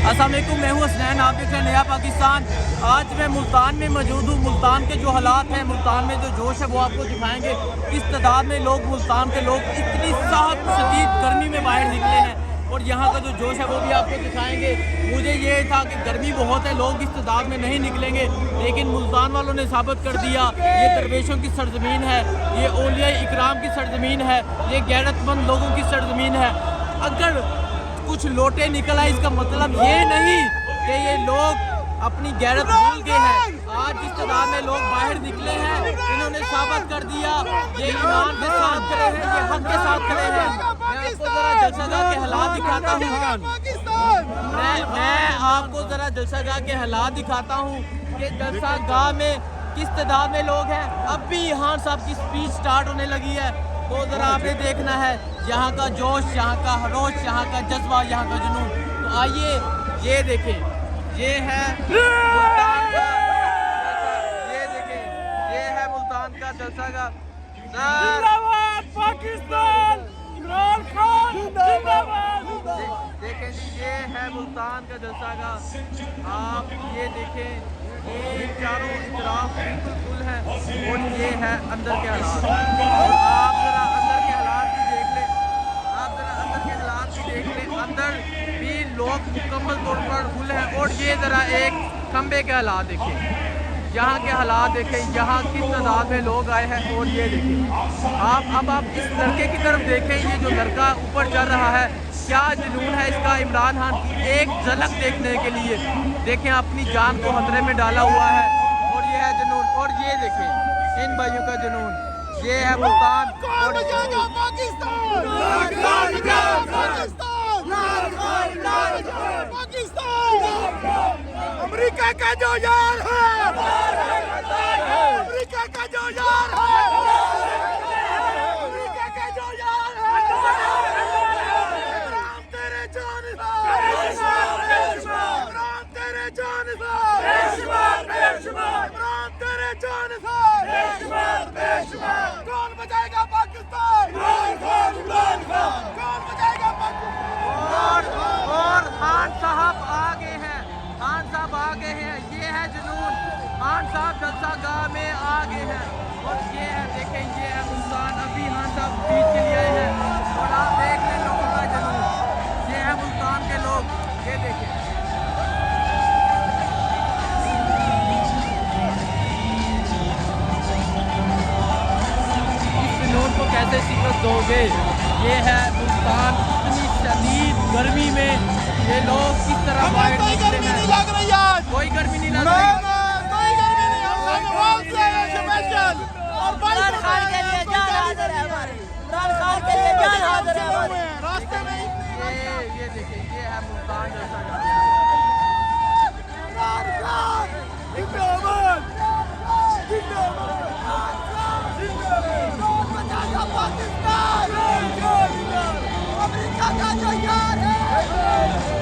अस्सलाम वालेकुम, मैं हूँ हसनैन, आप देख रहे हैं नया पाकिस्तान। आज मैं मुल्तान में मौजूद हूँ। मुल्तान के जो हालात हैं, मुल्तान में जो जोश है वो आपको दिखाएंगे। किस तादाद में लोग, मुल्तान के लोग इतनी सख्त शदीद गर्मी में बाहर निकले हैं और यहाँ का जो जोश है वो भी आपको दिखाएंगे। मुझे ये था कि गर्मी बहुत है, लोग इस तादाद में नहीं निकलेंगे, लेकिन मुल्तान वालों ने साबित कर दिया ये दरवेशों की सरजमीन है, ये औलिया इकराम की सरजमीन है, ये गैरतमंद लोगों की सरजमीन है। अगर कुछ लोटे निकल आए इसका मतलब ये नहीं कि ये लोग अपनी गैरत भूल गए हैं। आज जिस तादाद में लोग बाहर निकले हैं, इन्होंने साबित कर दिया ये ईमान के साथ खड़े हैं, ये हक के साथ खड़े हैं। मैं आपको जरा जलसागाह के हालात दिखाता हूँ। मैं आपको जरा जलसागाह के हालात दिखाता हूँ कि जलसागाह में किस तादाद में लोग हैं। अब भी यहाँ साहब की स्पीच स्टार्ट होने लगी है, तो ज़रा आपने देखना है यहाँ का जोश, यहाँ का हरोश, यहाँ का जज्बा, यहाँ का जुनून। तो आइए ये देखें, ये है मुल्तान का, ये देखें, ये है मुल्तान का जलसागाह। जिंदाबाद पाकिस्तान, इमरान खान जिंदाबाद। देखें जी, ये है मुल्तान का जलसागाह। आप ये देखें, ये चारों तरफ बिल्कुल फुल है और ये है अंदर के हालात। और आप जरा अंदर के हालात भी देख लें, आप जरा अंदर के हालात भी देख लें। अंदर भी लोग मुकम्मल तौर पर फुल है। और ये जरा एक खंबे के हालात देखें, यहाँ के हालात देखें, यहाँ किस तादाद में लोग आए हैं। और ये देखें आप इस लड़के की तरफ देखें, ये जो लड़का ऊपर चल रहा है, क्या जुनून है इसका। इमरान खान की एक झलक देखने के लिए देखें, अपनी जान को खतरे में डाला हुआ है। और ये है जुनून, और ये देखें इन भाइयों का जुनून। ये है मुल्तान और अमेरिका का जो यार है, अमेरिका का जो यार है, अमेरिका का जो यार है, इमरान तेरे जानसार, इमरान तेरे जानसार, इमरान तेरे जानसार। कौन बचाएगा पाकिस्तान, कौन बचाएगा पाकिस्तान। और खान साहब आ गए हैं, खान साहब आ गए हैं। ये है जुनून, खान साहब जलसागाह में आ गए हैं। और ये है देखें, ये है मुल्तान। अभी खान साहब स्पीच के लिए आए हैं और आप देख लें लोगों का जुनून। ये है मुल्तान के लोग, ये देखें। इस जुनून को कैसे शिकस्त दोगे। ये है मुल्तान, इतनी शदीद गर्मी में ये लोग किस तरह बाहर कोई निकले गर्मी हैं। नहीं लग रही आज, कोई गर्मी नहीं लग रही। कोई गर्मी नहीं। हम लोग वहाँ से आए हैं स्पेशल और इमरान खान के लिए जान हाजिर है हमारी, इमरान खान के लिए जान हाजिर है हमारी। रास्ते में ये देखिए, ये है मुल्तान जलसागाह। इमरान खान जिंदाबाद, जिंदाबाद, जिंदाबाद। कौन बचाएगा पाकिस्तान, अमेरिका का जो यार है।